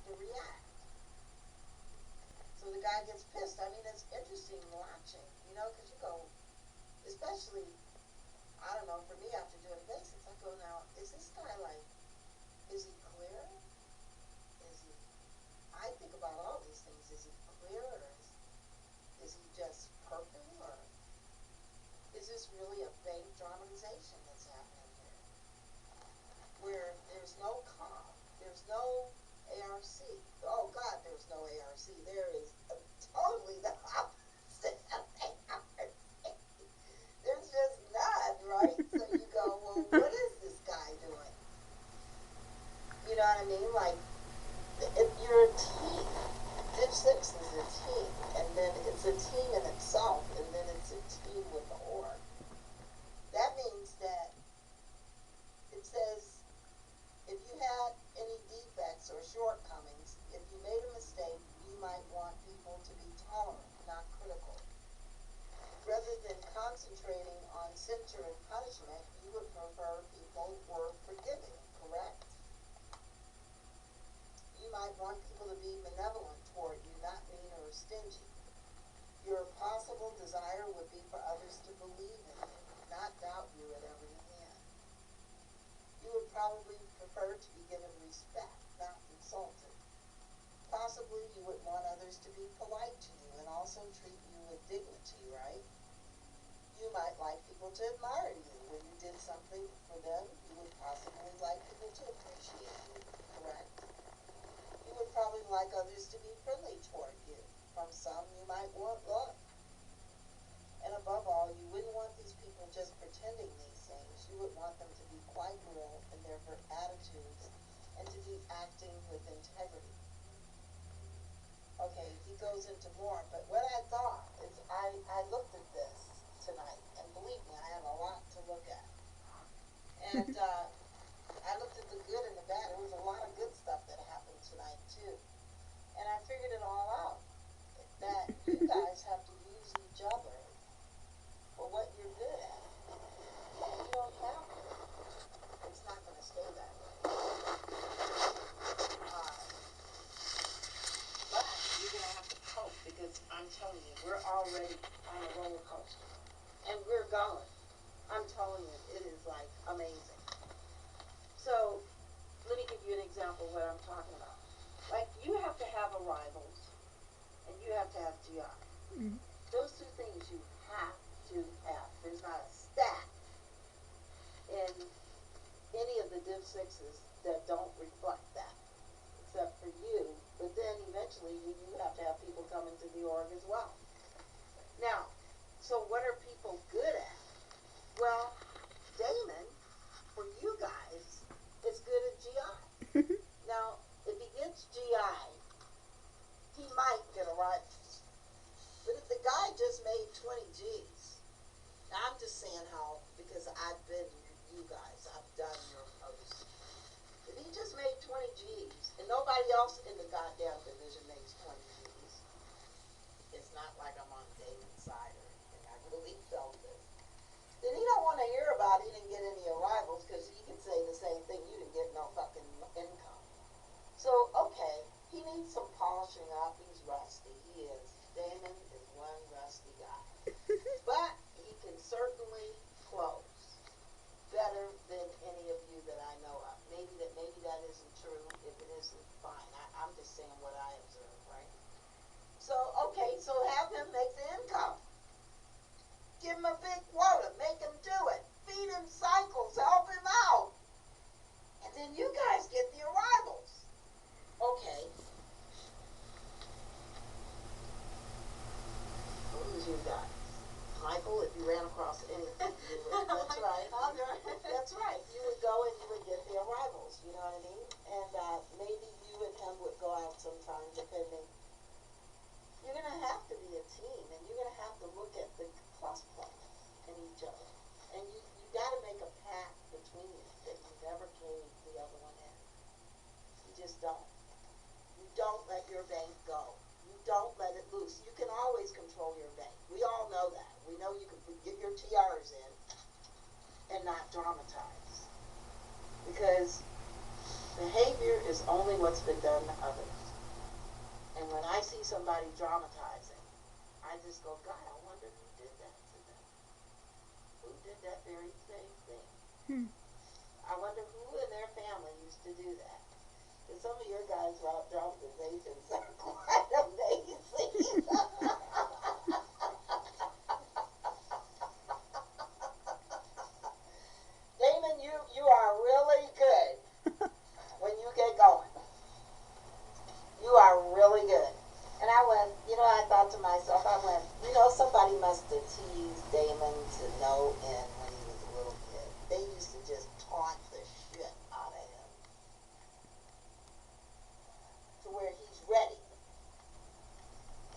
to react. So the guy gets pissed. I mean, it's interesting watching, you know, because you go, especially, I don't know, for me after doing basics, I go, now, is this guy like, is he clear? Is he, I think about all these things. Is he clear, or is he just perking, or is this really a bank dramatization that's happening here? Where there's no calm, there's no ARC. Oh God, there's no ARC. There is totally the opposite of ARC. There's just none, right? So you go, well, what is this guy doing? You know what I mean? Like, if you're a team, Div 6 is a team, and then it's a team in itself, and then it's a team with the org. That means that it says if you had any defects or shortcomings, if you made a mistake, you might want people to be tolerant, not critical. Rather than concentrating on censure and punishment, you would prefer people were forgiving, correct? You might want people to be benevolent toward you, not mean or stingy. Your possible desire would be for others to believe in you, not doubt you at every hand. You would probably prefer to be given respect, not insulted. Possibly you would want others to be polite to you and also treat you with dignity, right? You might like people to admire you. When you did something for them, you would possibly like people to appreciate you, correct? You would probably like others to be friendly toward you. From some, you might want love. And above all, you wouldn't want these people just pretending these things. You would want them to be quite real in their attitudes and to be acting with integrity. Okay, he goes into more, but what I thought is I looked at this tonight, and believe me, I have a lot to look at. And I looked at the good and the bad. There was a lot of good stuff that happened tonight, too. And I figured it all out, that you guys have to use each other for what you're good at. And you don't have to. It's not going to stay that way. But you're going to have to cope, because I'm telling you, we're already on a roller coaster. And we're going. I'm telling you, it is like amazing. So, let me give you an example of what I'm talking about. Like, you have to have arrivals, and you have to have GI. Mm-hmm. Those two things you have to have. There's not a stat in any of the Div 6s that don't reflect that, except for you. But then eventually you have to have people come into the org as well. Now, so what are people good at? Well, Damon, for you guys, is good at GI. Now, if he gets GI, he might get a rifle. But if the guy just made 20 G's, now I'm just saying how, because I've been you guys, I've done your posts. If he just made 20 G's, and nobody else in the goddamn division makes 20 G's, it's not like I'm on Damon's side or anything. I really felt this. Then he don't want to hear about he didn't get any arrivals, because he can say the same thing, you didn't get no fucking income. So, okay, he needs some polishing up. He's rusty. He is. Damon is one rusty guy. But he can certainly close better than any of you that I know of. Maybe that isn't true. If it isn't, fine. I'm just saying what I observe, right? So, okay, so have him make the income. Give him a big quota. Make him do it. Feed him cycles. Help him out. And then you guys get the arrivals. Okay. Who's you guys? Michael, if you ran across anything, you would, that's right. That's right. You would go and you would get the arrivals, you know what I mean? And maybe you and him would go out sometime, depending. You're going to have to be a team, and you're going to have to look at the plus points in each other. And you got to make a pact between you that you never cave the other one in. You just don't. You don't let your bank go. You don't let it loose. You can always control your bank. We all know that. We know you can get your TRs in and not dramatize. Because Behavior is only what's been done to others. And when I see somebody dramatizing, I just go, God, I wonder who did that to them. Who did that very same thing? I wonder who in their family used to do that. And some of your guys' dramatizations are quite amazing. Damon, you are really good when you get going. You are really good. And I went, I thought to myself, somebody must have teased Damon to no end when he was a little kid. They used to just taunt the shit out of him to where he's ready.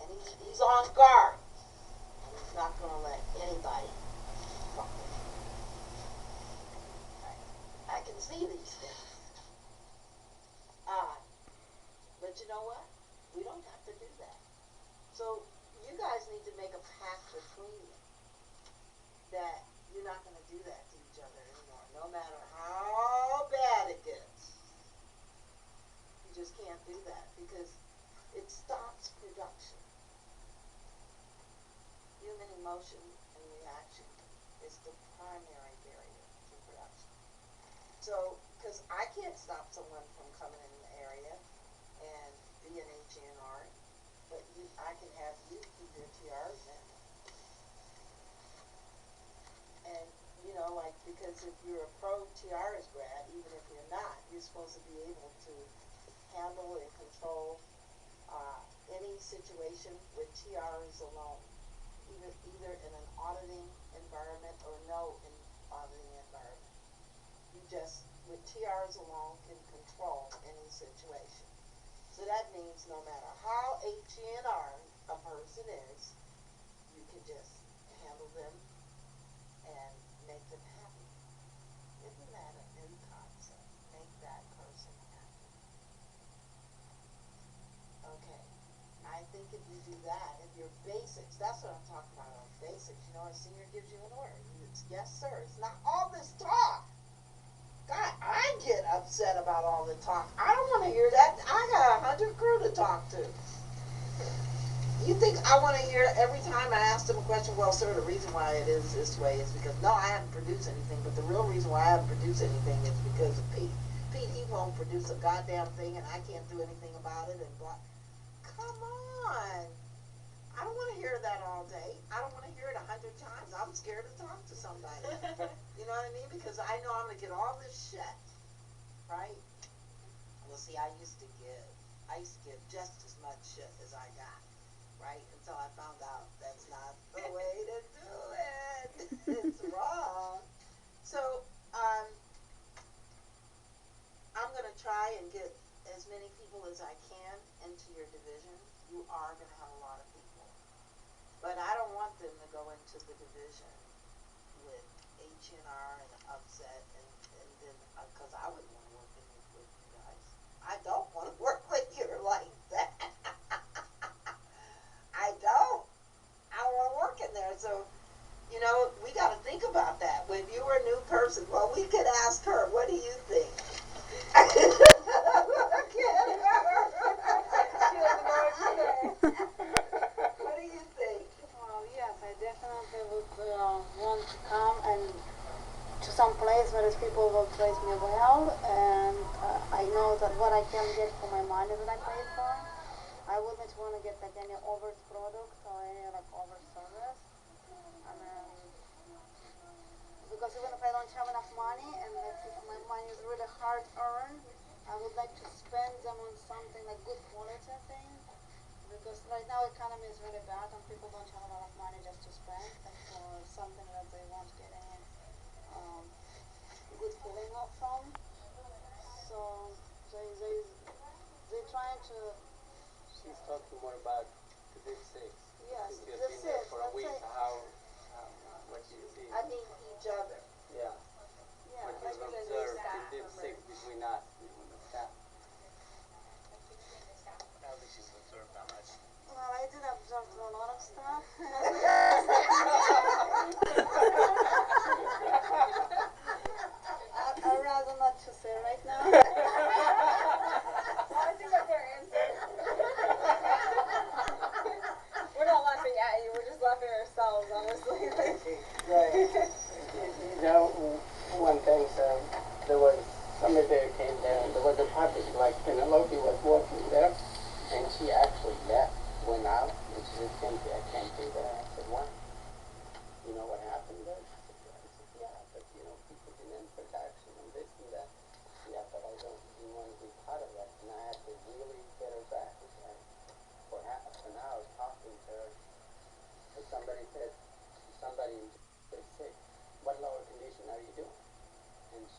And he's on guard. And he's not going to let anybody fuck with him. I can see these things. But you know what? We don't have to do that. So you guys need to make a pact between you that you're not going to do that to each other anymore, no matter how bad it gets. You just can't do that because it stops production. Human emotion and reaction is the primary barrier to production. So, because I can't stop someone from coming in the area and be an HNR, but I can have you keep your TRs in. And, because if you're a pro TRs grad, even if you're not, you're supposed to be able to handle and control any situation with TRs alone, either in an auditing environment or no auditing environment. You just, with TRs alone, can control any situation. So that means no matter how HNR a person is, you can just handle them and make them happy. Isn't that a new concept? Make that person happy. Okay. I think if you do that, if your basics, that's what I'm talking about on basics. A senior gives you an order. It's yes, sir. It's not all this talk. God, I get upset about all the talk. I don't want to hear that. I got 100 crew to talk to. You think I want to hear every time I ask them a question, well, sir, the reason why it is this way is because, no, I haven't produced anything, but the real reason why I haven't produced anything is because of Pete. Pete, he won't produce a goddamn thing, and I can't do anything about it, and blah. Come on. I don't want to hear that all day. I don't want to hear it 100 times. I'm scared to talk to somebody. You know what I mean? Because I know I'm going to get all this shit. Right? Well, see, I used to give just as much shit as I got. Right? Until I found out that's not the way to do it. It's wrong. So, I'm going to try and get as many people as I can into your division. You are going to have a lot of people. But I don't want them to go into the division with HNR and upset and then, because I wouldn't want to work with you guys. I don't want to work with you like that. I don't want to work in there. So, we got to think about that. When you were a new person, well, we could ask her, what do you think? What do you think? Well, yes, I definitely would want to come and to some place where these people will treat me well, and I know that what I can get for my money that I paid for. I wouldn't want to get like any over product or any over service. Because even if I don't have enough money, and if my money is really hard earned, I would like to spend them on something like good quality thing. Because right now economy is really bad and people don't have a lot of money just to spend for something that they won't get any good feeling from. So they trying to. She's talking more about the big six. Yes, Since you've the been there six. for a week, what do you see? I mean each other. Yeah. Yeah. What you've observed the big six between us and the staff. I don't think she's observed that much. Well, I did observe a lot of stuff. I'd rather not to say right now.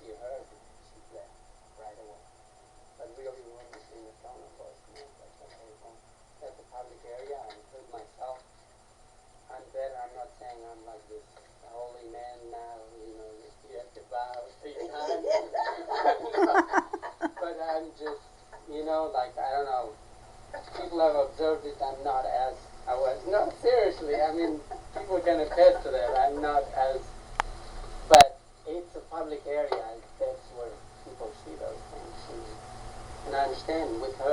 she heard it, she left right away. But really, when we in the front of us, you know, like, okay, well, that's a public area, I include myself. I'm better, I'm not saying I'm like this holy man now, you know, you have to bow 3 times. But I'm just, you know, like, I don't know, people have observed it, I'm not as, I was, no, seriously, I mean, people can attest to that, I'm not as, but it's a public area, that's where people see those things. And I understand with her,